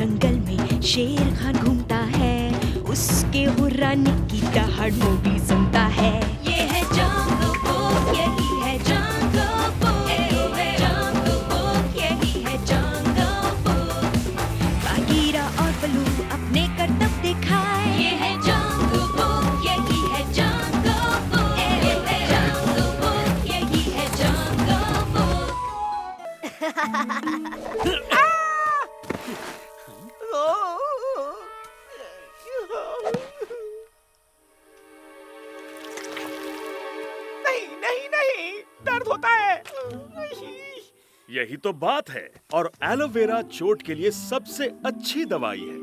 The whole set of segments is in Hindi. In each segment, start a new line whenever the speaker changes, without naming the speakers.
जंगल में शेर खान घूमता है, उसके हुर्राने की दहाड़ मोगली सुनता है। ये है जंगल बुक, यही है जंगल बुक, जंगल बुक, यही है जंगल बुक। बागीरा और बलू अपने करतब दिखाए, ये है जंगल बुक, यही है जंगल बुक, जंगल बुक, यही है जंगल बुक।
नहीं नहीं नहीं, दर्द होता है।
यही तो बात है। और एलोवेरा चोट के लिए सबसे अच्छी दवाई है।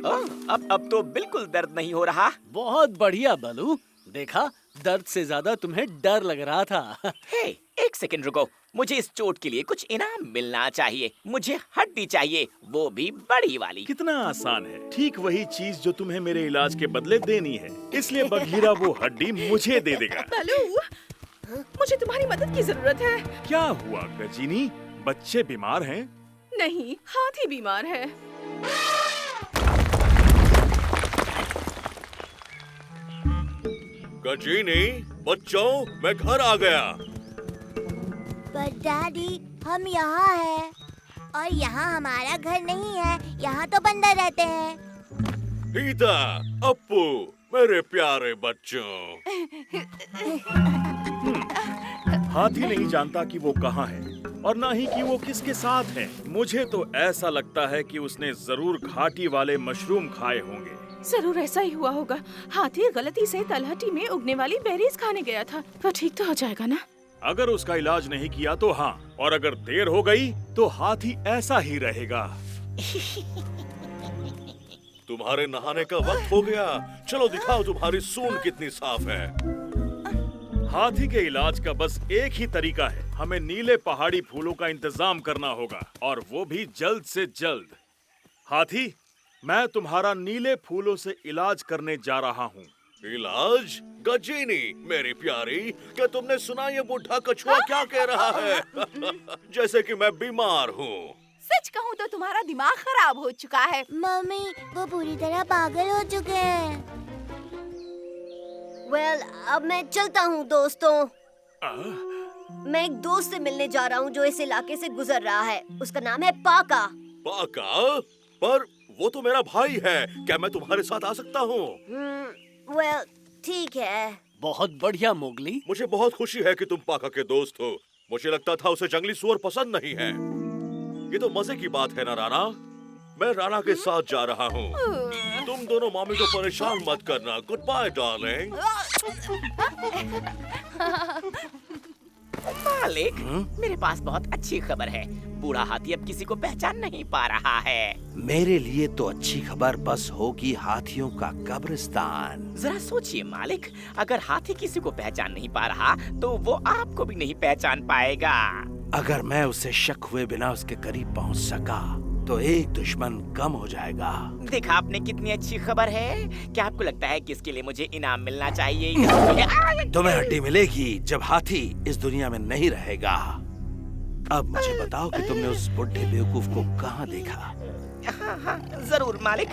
अब तो बिल्कुल दर्द नहीं हो रहा।
बहुत बढ़िया बलू। देखा, दर्द से ज्यादा तुम्हें डर लग रहा था।
हे, एक सेकंड रुको। मुझे इस चोट के लिए कुछ इनाम मिलना चाहिए। मुझे हड्डी चाहिए, वो भी बड़ी वाली।
कितना आसान है। ठीक वही चीज जो तुम्हें मेरे इलाज के बदले देनी है। इसलिए बघीरा वो हड्डी मुझे दे देगा।
बलू, मुझे तुम्हारी मदद की जरूरत है।
क्या हुआ गजीनी? बच्चे बीमार हैं?
नहीं, हाथी बीमार है।
गजीनी, बच्चों, मैं घर आ गया।
पर डैडी, हम यहाँ हैं और यहाँ हमारा घर नहीं है। यहाँ तो बंदर रहते हैं।
हीता, अप्पू, मेरे प्यारे बच्चों।
हाथी नहीं जानता कि वो कहाँ है और ना ही कि वो किसके साथ है। मुझे तो ऐसा लगता है कि उसने जरूर घाटी वाले मशरूम खाए होंगे।
जरूर ऐसा ही हुआ होगा। हाथी गलती से तलहटी में उगने वाली बेरीज खाने गया था। तो ठीक तो हो जाएगा ना?
अगर उसका इलाज नहीं किया तो हाँ, और अगर देर हो गई तो हाथी ऐसा ही रहेगा।
तुम्हारे नहाने का वक्त हो गया। चलो दिखाओ तुम्हारी सूंड कितनी साफ है।
हाथी के इलाज का बस एक ही तरीका है। हमें नीले पहाड़ी फूलों का इंतजाम करना होगा, और वो भी जल्द से जल्द। हाथी, मैं तुम्हारा नीले फूलों से इलाज करने जा रहा हूँ।
इलाज? गजीनी, मेरी प्यारी, क्या तुमने सुना ये बूढ़ा कछुआ क्या कह रहा है? जैसे कि मैं बीमार हूँ।
सच कहूँ तो तुम्हारा दिमाग खराब हो चुका है।
मम्मी, वो पूरी तरह पागल हो चुके हैं। अब मैं चलता हूँ दोस्तों। मैं एक दोस्त से मिलने जा रहा हूँ जो इस इलाके से गुजर रहा है। उसका नाम है पाका।
पाका? पर वो तो मेरा भाई है। क्या मैं तुम्हारे साथ आ सकता हूँ?
ठीक है।
बहुत बढ़िया मोगली।
मुझे बहुत खुशी है कि तुम पाका के दोस्त हो। मुझे लगता था उसे जंगली सुअर पसंद नहीं है। ये तो मजे की बात है ना राना। मैं राना के साथ जा रहा हूँ। तुम दोनों मामी को परेशान मत करना। Goodbye darling.
मालिक, मेरे पास बहुत अच्छी खबर है। बूढ़ा हाथी अब किसी को पहचान नहीं पा रहा है।
मेरे लिए तो अच्छी खबर बस होगी हाथियों का कब्रिस्तान।
जरा सोचिए मालिक, अगर हाथी किसी को पहचान नहीं पा रहा तो वो आपको भी नहीं पहचान पाएगा।
अगर मैं उसे शक हुए बिना उसके करीब पहुंच सका तो एक दुश्मन कम हो जाएगा।
देखा आपने कितनी अच्छी खबर है। क्या आपको लगता है कि इसके लिए मुझे इनाम मिलना चाहिए?
तुम्हें हड्डी मिलेगी जब हाथी इस दुनिया में नहीं रहेगा। अब मुझे बताओ कि तुमने उस बुढ़े बेवकूफ को कहाँ देखा?
हाँ, जरूर मालिक।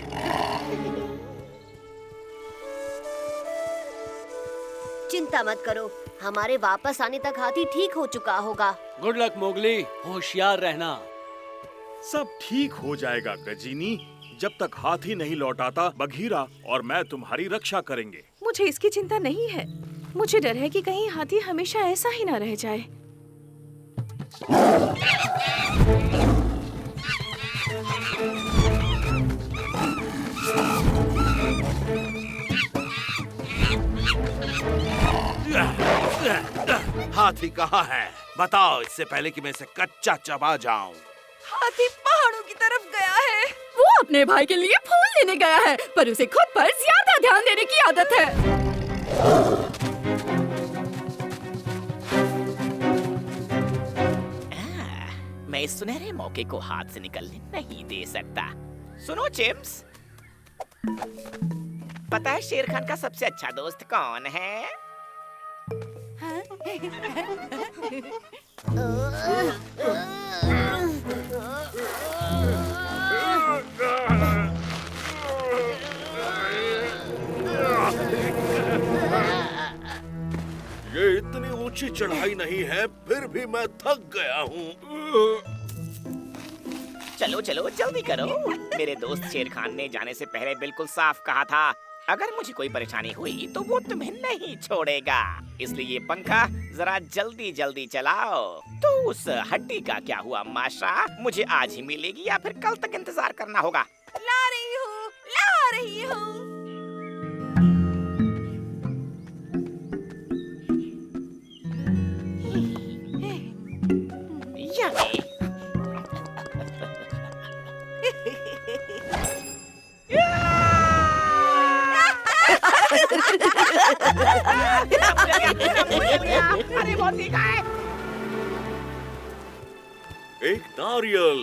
चिंता मत करो, हमारे वापस आने तक हाथी ठीक हो चुका होगा।
गुड लक मोगली, होशियार रहना।
सब ठीक हो जाएगा गजीनी। जब तक हाथी नहीं लौट आता, बघीरा और मैं तुम्हारी रक्षा करेंगे।
मुझे इसकी चिंता नहीं है। मुझे डर है कि कहीं हाथी हमेशा ऐसा ही न रह जाए।
हाथी कहाँ है? बताओ, इससे पहले कि मैं इसे कच्चा चबा जाऊं।
हाथी पहाड़ों की तरफ गया है।
वो अपने भाई के लिए फूल लेने गया है, पर उसे खुद पर ज्यादा ध्यान देने की आदत है।
मैं इस सुनहरे मौके को हाथ से निकलने नहीं दे सकता। सुनो चिम्स, पता है शेर खान का सबसे अच्छा दोस्त कौन है?
ये इतनी ऊंची चढ़ाई नहीं है, फिर भी मैं थक गया हूँ।
चलो चलो जल्दी करो। मेरे दोस्त शेर खान ने जाने से पहले बिल्कुल साफ कहा था, अगर मुझे कोई परेशानी हुई तो वो तुम्हें नहीं छोड़ेगा। इसलिए ये पंखा जरा जल्दी जल्दी चलाओ। तो उस हड्डी का क्या हुआ माशा? मुझे आज ही मिलेगी या फिर कल तक इंतजार करना होगा?
ला रही हूँ, ला रही हूँ।
यम्मी। अरे बहुत तीखा है।
एक नारियल।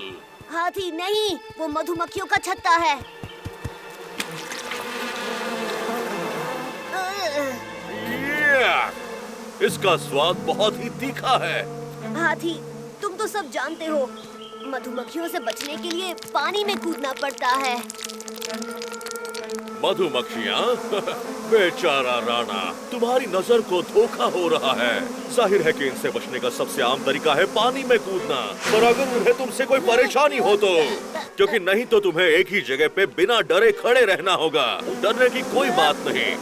हाथी नहीं, वो मधुमक्खियों का छत्ता है।
इसका स्वाद बहुत ही तीखा है।
हाथी, तुम तो सब जानते हो, मधुमक्खियों से बचने के लिए पानी में कूदना पड़ता है।
मधुमक्खियाँ? बेचारा राणा, तुम्हारी नजर को धोखा हो रहा है। जाहिर है कि इनसे बचने का सबसे आम तरीका है पानी में कूदना। पर अगर उन्हें तुमसे कोई परेशानी हो तो, क्योंकि नहीं तो तुम्हें एक ही जगह पे बिना डरे खड़े रहना होगा। डरने की कोई बात नहीं।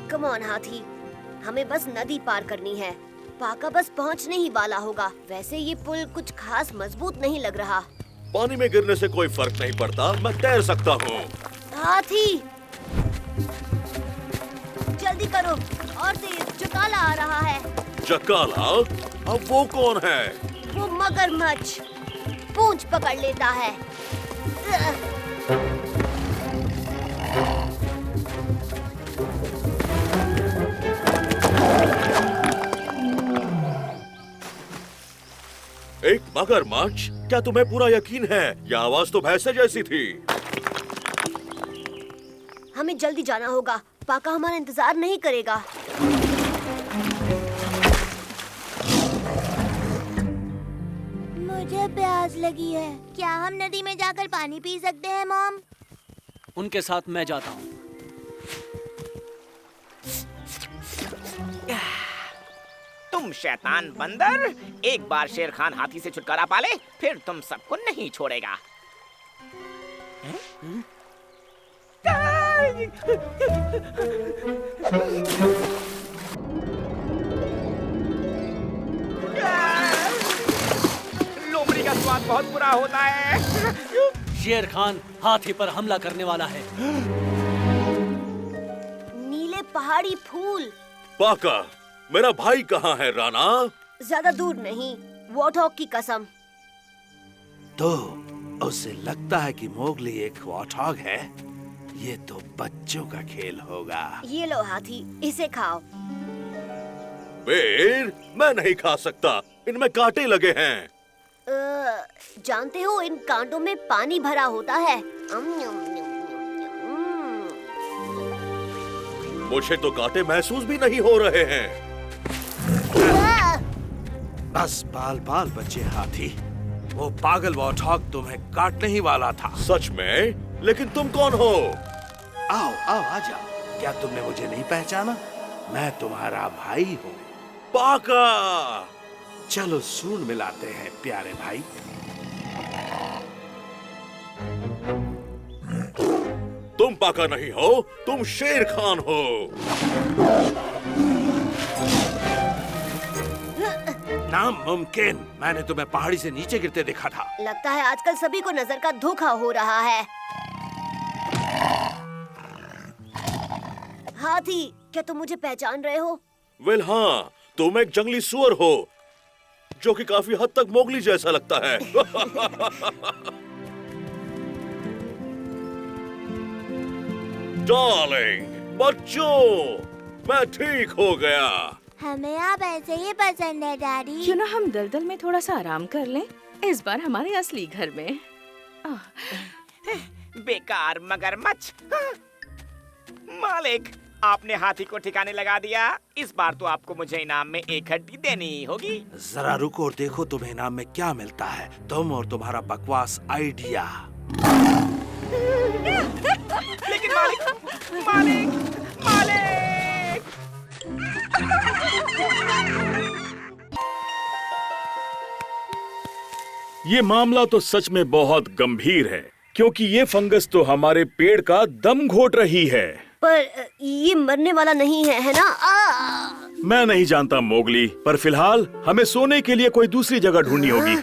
कम ऑन हाथी, हमें बस नदी पार करनी है। पाका बस पहुंचने ही वाला होगा। वैसे ये पुल कुछ खास मजबूत नहीं लग रहा।
पानी में गिरने से कोई फर्क नहीं पड़ता, मैं तैर सकता हूँ।
हाथी, जल्दी करो, और तेज, चुकाला आ रहा है।
चकाला? अब वो कौन है?
वो मगरमच्छ पूंछ पकड़ लेता है।
एक मगरमच्छ? क्या तुम्हें पूरा यकीन है? यह आवाज तो भैंसे जैसी थी।
हमें जल्दी जाना होगा, पाका हमारा इंतजार नहीं करेगा।
मुझे प्यास लगी है। क्या हम नदी में जाकर पानी पी सकते हैं मॉम?
उनके साथ मैं जाता हूँ।
तुम शैतान बंदर, एक बार शेर खान हाथी से छुटकारा पाले, फिर तुम सबको नहीं छोड़ेगा। लोमड़ी का स्वाद बहुत बुरा होता है।
शेर खान हाथी पर हमला करने वाला है।
नीले पहाड़ी फूल।
पाका, मेरा भाई कहाँ है राणा?
ज्यादा दूर नहीं, वॉटहॉग की कसम।
तो उसे लगता है कि मोगली एक वॉटहॉग है। ये तो बच्चों का खेल होगा।
ये लो हाथी, इसे खाओ।
बेर, मैं नहीं खा सकता, इनमें कांटे लगे हैं।
जानते हो, इन कांटों में पानी भरा होता है।
मुझे तो कांटे महसूस भी नहीं हो रहे हैं।
बस बाल बाल बचे हाथी। वो पागल वॉटहॉग तुम्हें काटने ही वाला था।
सच में? लेकिन तुम कौन हो?
आओ आओ आ जाओ। क्या तुमने मुझे नहीं पहचाना? मैं तुम्हारा भाई हूँ।
पाका!
चलो सूंड मिलाते हैं प्यारे भाई।
तुम पाका नहीं हो, तुम शेर खान हो।
नामुमकिन, मैंने तुम्हें पहाड़ी से नीचे गिरते देखा था।
लगता है आजकल सभी को नजर का धोखा हो रहा है। हाथी, क्या तुम मुझे पहचान रहे हो?
वेल हाँ, तुम एक जंगली सुअर हो, जो कि काफी हद तक मोगली जैसा लगता है। डार्लिंग, बच्चों, मैं ठीक हो गया।
हमें आप ऐसे ही पसंद है डैडी।
क्यों ना हम दलदल में थोड़ा सा आराम कर लें, इस बार हमारे असली घर में।
बेकार मगरमच्छ। मालिक, आपने हाथी को ठिकाने लगा दिया। इस बार तो आपको मुझे इनाम में एक हड्डी देनी होगी।
जरा रुको और देखो तुम्हें इनाम में क्या मिलता है, तुम और तुम्हारा बकवास आइडिया।
लेकिन मालिक, मालिक, मालिक।
ये मामला तो सच में बहुत गंभीर है, क्योंकि ये फंगस तो हमारे पेड़ का दम घोट रही है।
पर ये मरने वाला नहीं है, है ना?
मैं नहीं जानता मोगली, पर फिलहाल हमें सोने के लिए कोई दूसरी जगह ढूंढनी होगी।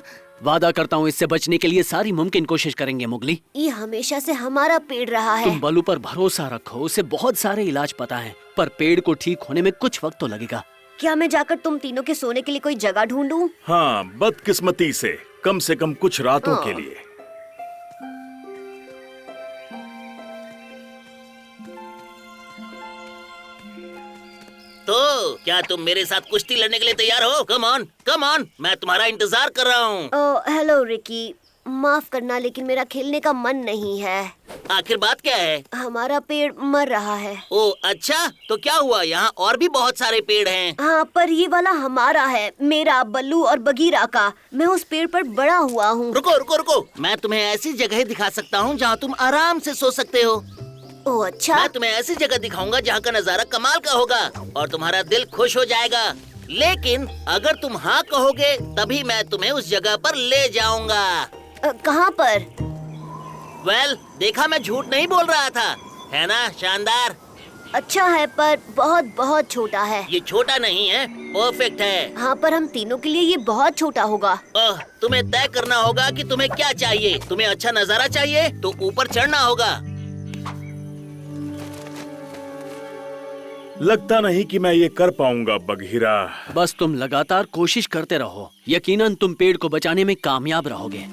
वादा करता हूँ इससे बचने के लिए सारी मुमकिन कोशिश करेंगे मोगली।
ये हमेशा से हमारा पेड़ रहा है।
तुम बलू पर भरोसा रखो, उसे बहुत सारे इलाज पता है, पर पेड़ को ठीक होने में कुछ वक्त तो लगेगा।
क्या मैं जाकर तुम तीनों के सोने के लिए कोई जगह ढूंढूं?
हाँ, बदकिस्मती से कम कुछ रातों के लिए।
तो क्या तुम मेरे साथ कुश्ती लड़ने के लिए तैयार हो? कम ऑन, कम ऑन, मैं तुम्हारा इंतजार कर रहा हूँ।
ओह हेलो रिकी, माफ करना लेकिन मेरा खेलने का मन नहीं है।
आखिर बात क्या है?
हमारा पेड़ मर रहा है।
ओह अच्छा, तो क्या हुआ? यहाँ और भी बहुत सारे पेड़ हैं।
हाँ, पर ये वाला हमारा है, मेरा, बल्लू और बगीरा का। मैं उस पेड़ पर बड़ा हुआ हूँ।
रुको रुको रुको, मैं तुम्हें ऐसी जगह दिखा सकता हूँ जहाँ तुम आराम से सो सकते हो।
ओह अच्छा।
मैं तुम्हें ऐसी जगह दिखाऊंगा जहाँ का नजारा कमाल का होगा और तुम्हारा दिल खुश हो जाएगा। लेकिन अगर तुम हाँ कहोगे तभी मैं तुम्हें उस जगह पर ले जाऊंगा।
कहाँ पर?
वेल, देखा मैं झूठ नहीं बोल रहा था, है ना? शानदार।
अच्छा है, पर बहुत बहुत छोटा है।
ये छोटा नहीं है, परफेक्ट है।
हाँ, पर हम तीनों के लिए ये बहुत छोटा होगा।
तुम्हें तय करना होगा कि तुम्हें क्या चाहिए। तुम्हें अच्छा नजारा चाहिए तो ऊपर चढ़ना होगा।
लगता नहीं कि मैं ये कर पाऊंगा बगीरा।
बस तुम लगातार कोशिश करते रहो, यकीनन तुम पेड़ को बचाने में कामयाब रहोगे।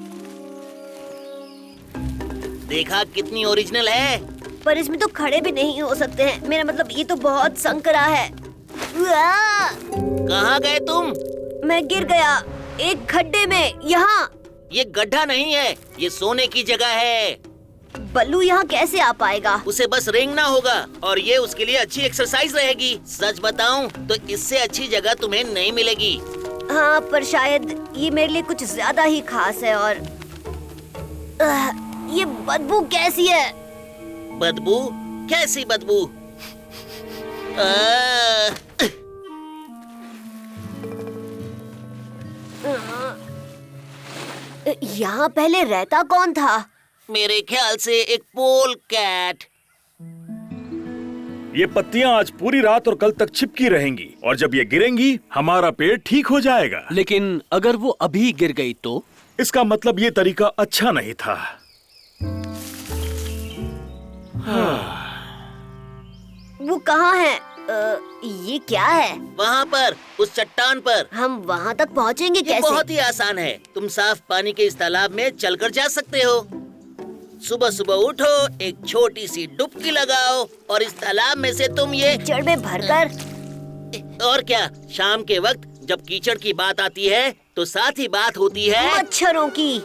देखा कितनी ओरिजिनल है।
पर इसमें तो खड़े भी नहीं हो सकते हैं। मेरा मतलब ये तो बहुत संकरा है।
कहाँ गए तुम?
मैं गिर गया एक गड्ढे में। यहाँ।
ये गड्ढा नहीं है, ये सोने की जगह है।
बल्लू यहाँ कैसे आ पाएगा?
उसे बस रेंगना होगा और ये उसके लिए अच्छी एक्सरसाइज रहेगी। सच बताऊं तो इससे अच्छी जगह तुम्हें नहीं मिलेगी।
हाँ, पर शायद ये मेरे लिए कुछ ज्यादा ही खास है। और ये बदबू कैसी है?
बदबू? कैसी बदबू?
यहाँ पहले रहता कौन था?
मेरे ख्याल से एक पोल कैट।
ये पत्तियां आज पूरी रात और कल तक चिपकी रहेंगी और जब ये गिरेंगी हमारा पेड़ ठीक हो जाएगा।
लेकिन अगर वो अभी गिर गई तो?
इसका मतलब ये तरीका अच्छा नहीं था।
वो कहाँ है? ये क्या है?
वहाँ पर, उस चट्टान पर।
हम वहाँ तक पहुँचेंगे कैसे?
बहुत ही आसान है। तुम साफ पानी के इस तालाब में चलकर जा सकते हो। सुबह सुबह उठो, एक छोटी सी डुबकी लगाओ और इस तालाब में से तुम ये
कीचड़ में भरकर।
और क्या, शाम के वक्त जब कीचड़ की बात आती है तो साथ ही बात होती है
मच्छरों की।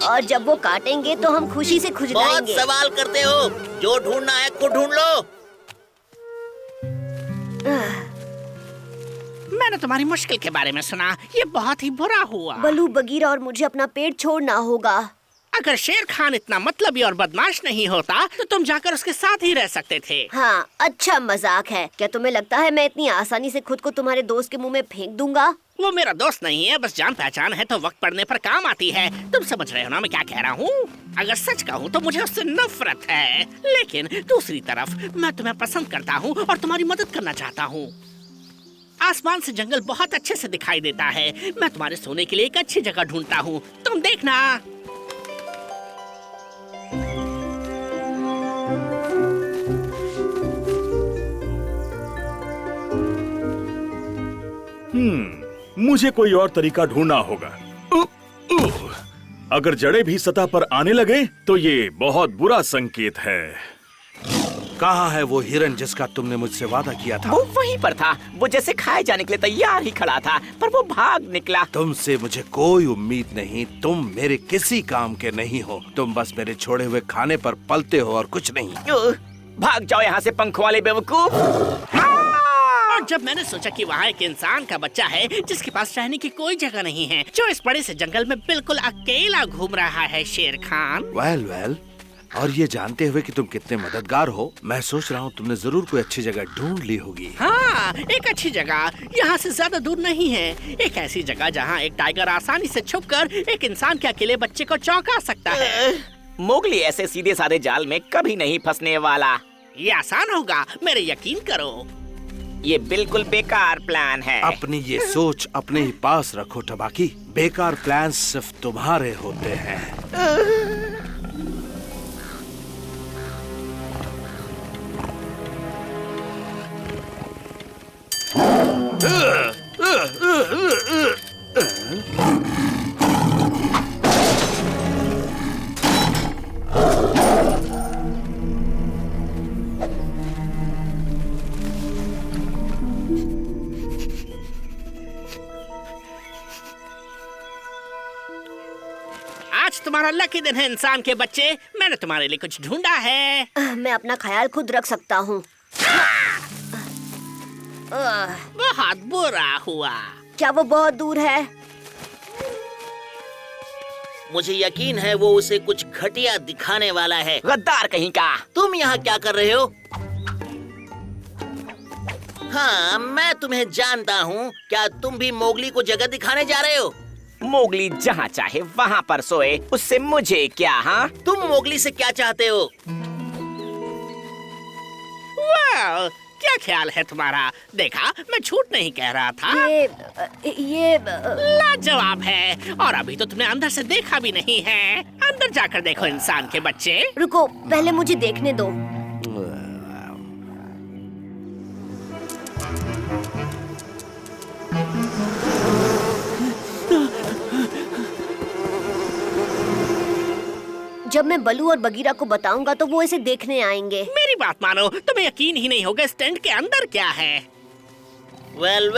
और जब वो काटेंगे तो हम खुशी से खुजलाएंगे।
बहुत सवाल करते हो। जो ढूंढना है खुद ढूंढ लो।
मैंने तुम्हारी मुश्किल के बारे में सुना, ये बहुत ही बुरा हुआ।
बलू, बगीरा और मुझे अपना पेड़ छोड़ना होगा।
अगर शेर खान इतना मतलबी और बदमाश नहीं होता तो तुम जाकर उसके साथ ही रह सकते थे।
हाँ, अच्छा मजाक है। क्या तुम्हें लगता है मैं इतनी आसानी से खुद को तुम्हारे दोस्त के मुंह में फेंक दूंगा?
वो मेरा दोस्त नहीं है, बस जान पहचान है तो वक्त पड़ने पर काम आती है। तुम समझ रहे हो ना मैं क्या कह रहा हूँ? अगर सच कहूँ तो मुझे उससे नफरत है, लेकिन दूसरी तरफ मैं तुम्हें पसंद करता हूँ और तुम्हारी मदद करना चाहता हूँ। आसमान से जंगल बहुत अच्छे से दिखाई देता है। मैं तुम्हारे सोने के लिए एक अच्छी जगह ढूंढता हूँ, तुम देखना।
मुझे कोई और तरीका ढूंढना होगा। अगर जड़ें भी सतह पर आने लगे तो ये बहुत बुरा संकेत है।
कहाँ है वो हिरन जिसका तुमने मुझसे वादा किया था?
वो वहीं पर था। वो जैसे खाए जाने के लिए तैयार ही खड़ा था, पर वो भाग निकला।
तुमसे मुझे कोई उम्मीद नहीं। तुम मेरे किसी काम के नहीं हो। तुम बस मेरे छोड़े हुए खाने पर पलते हो और कुछ नहीं।
भाग जाओ यहाँ से पंखों वाले बेवकूफ।
और जब मैंने सोचा कि वहाँ एक इंसान का बच्चा है जिसके पास रहने की कोई जगह नहीं है, जो इस बड़े से जंगल में बिल्कुल अकेला घूम रहा है शेर खान।
वेल, और ये जानते हुए कि तुम कितने मददगार हो, मैं सोच रहा हूँ तुमने जरूर कोई अच्छी जगह ढूंढ ली होगी।
हाँ, एक अच्छी जगह यहाँ से ज्यादा दूर नहीं है। एक ऐसी जगह जहाँ एक टाइगर आसानी से छुपकर एक इंसान के अकेले बच्चे को चौंका सकता है।
मोगली ऐसे सीधे साधे जाल में कभी नहीं फंसने वाला।
ये आसान होगा, मेरे यकीन करो।
ये बिल्कुल बेकार प्लान है।
अपनी ये सोच अपने ही पास रखो टबाकी। बेकार प्लान सिर्फ तुम्हारे होते हैं।
आज तुम्हारा लकी दिन है इंसान के बच्चे। मैंने तुम्हारे लिए कुछ ढूंढा है।
मैं अपना ख्याल खुद रख सकता हूँ।
बहुत बुरा हुआ।
क्या वो बहुत दूर है?
मुझे यकीन है वो उसे कुछ घटिया दिखाने वाला है।
गद्दार कहीं का।
तुम यहाँ क्या कर रहे हो? हाँ, मैं तुम्हें जानता हूँ। क्या तुम भी मोगली को जगह दिखाने जा रहे हो?
मोगली जहाँ चाहे वहाँ पर सोए, उससे मुझे क्या? हाँ,
तुम मोगली से क्या चाहते हो?
वाह, क्या ख्याल है तुम्हारा? देखा, मैं झूठ नहीं कह रहा था।
ये
लाजवाब है। और अभी तो तुमने अंदर से देखा भी नहीं है। अंदर जाकर देखो इंसान के बच्चे।
रुको, पहले मुझे देखने दो। जब मैं बलू और बगीरा को बताऊंगा तो वो इसे देखने आएंगे।
मेरी बात मानो, तुम्हें यकीन ही नहीं होगा इस टेंट के अंदर क्या है।
वेल,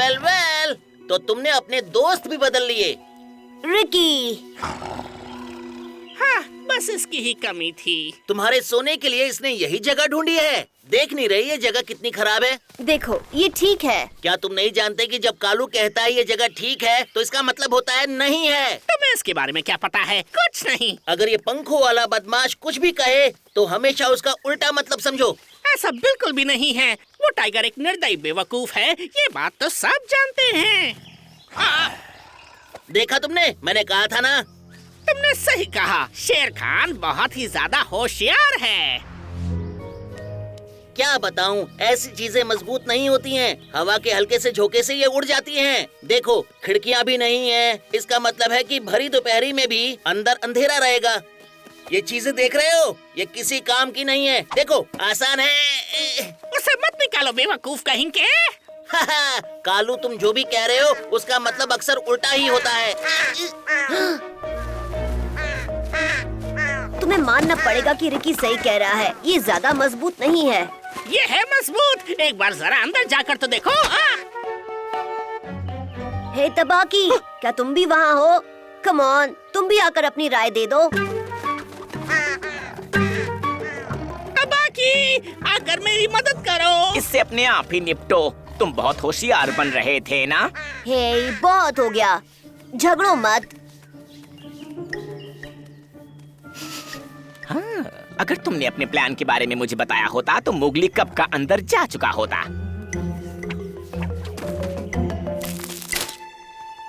तो तुमने अपने दोस्त भी बदल लिए।
रिकी।
हाँ, बस इसकी ही कमी थी।
तुम्हारे सोने के लिए इसने यही जगह ढूंढी है। देख नहीं रही ये जगह कितनी खराब है?
देखो, ये ठीक है।
क्या तुम नहीं जानते कि जब कालू कहता है ये जगह ठीक है तो इसका मतलब होता है नहीं है?
तुम्हें इसके बारे में क्या पता है? कुछ नहीं।
अगर ये पंखों वाला बदमाश कुछ भी कहे तो हमेशा उसका उल्टा मतलब समझो।
ऐसा बिल्कुल भी नहीं है। वो टाइगर एक निर्दयी बेवकूफ है, ये बात तो सब जानते हैं।
देखा तुमने, मैंने कहा था ना।
तुमने सही कहा। शेर खान बहुत ही ज्यादा होशियार है।
क्या बताऊं, ऐसी चीजें मजबूत नहीं होती हैं। हवा के हल्के से झोंके से ये उड़ जाती हैं। देखो, खिड़कियां भी नहीं है। इसका मतलब है कि भरी दोपहरी में भी अंदर अंधेरा रहेगा। ये चीजें देख रहे हो, ये किसी काम की नहीं है। देखो, आसान है।
उसे मत निकालो बेवकूफ कहीं के।
कालू, तुम जो भी कह रहे हो उसका मतलब अक्सर उल्टा ही होता है।
तुम्हें मानना पड़ेगा कि रिकी सही कह रहा है। ये ज्यादा मजबूत नहीं है।
ये है मजबूत। एक बार जरा अंदर जाकर तो देखो।
हे तबाकी, क्या तुम भी वहाँ हो? कम ऑन, तुम भी आकर अपनी राय दे दो।
तबाकी, आकर मेरी मदद करो।
इससे अपने आप ही निपटो। तुम बहुत होशियार बन रहे थे ना?
हे, बहुत हो गया, झगड़ो मत।
हाँ, अगर तुमने अपने प्लान के बारे में मुझे बताया होता तो मोगली कब का अंदर जा चुका होता।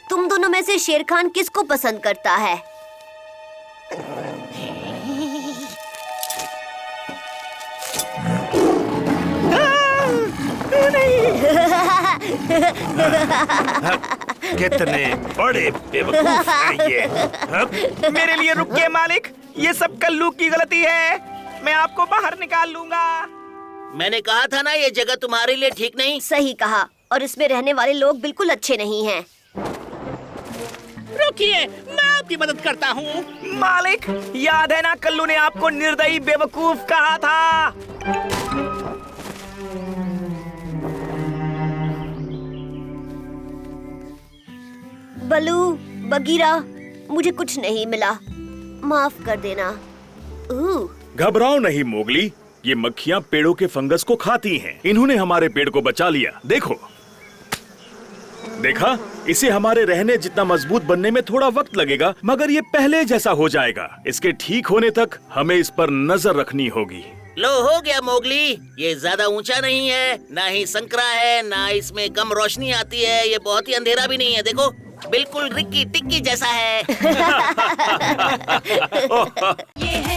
तुम दोनों में से शेर खान किसको पसंद करता है?
कितने बड़े बेवकूफ हैं ये।
मेरे लिए रुकिए मालिक, ये सब कल्लू की गलती है। मैं आपको बाहर निकाल लूंगा।
मैंने कहा था ना ये जगह तुम्हारे लिए ठीक नहीं।
सही कहा, और इसमें रहने वाले लोग बिल्कुल अच्छे नहीं हैं।
रुकिए, मैं आपकी मदद करता हूँ।
मालिक, याद है ना कल्लू ने आपको निर्दयी बेवकूफ कहा था?
बलू, बगीरा, मुझे कुछ नहीं मिला, माफ कर देना।
घबराओ नहीं मोगली, ये मक्खियाँ पेड़ों के फंगस को खाती हैं। इन्होंने हमारे पेड़ को बचा लिया। देखो, देखा, इसे हमारे रहने जितना मजबूत बनने में थोड़ा वक्त लगेगा, मगर ये पहले जैसा हो जाएगा। इसके ठीक होने तक हमें इस पर नजर रखनी होगी।
लो, हो गया मोगली। ये ज्यादा ऊंचा नहीं है, ना ही संकरा है, ना इसमें कम रोशनी आती है। ये बहुत ही अंधेरा भी नहीं है। देखो, बिल्कुल रिक्की टिक्की जैसा है।
ये है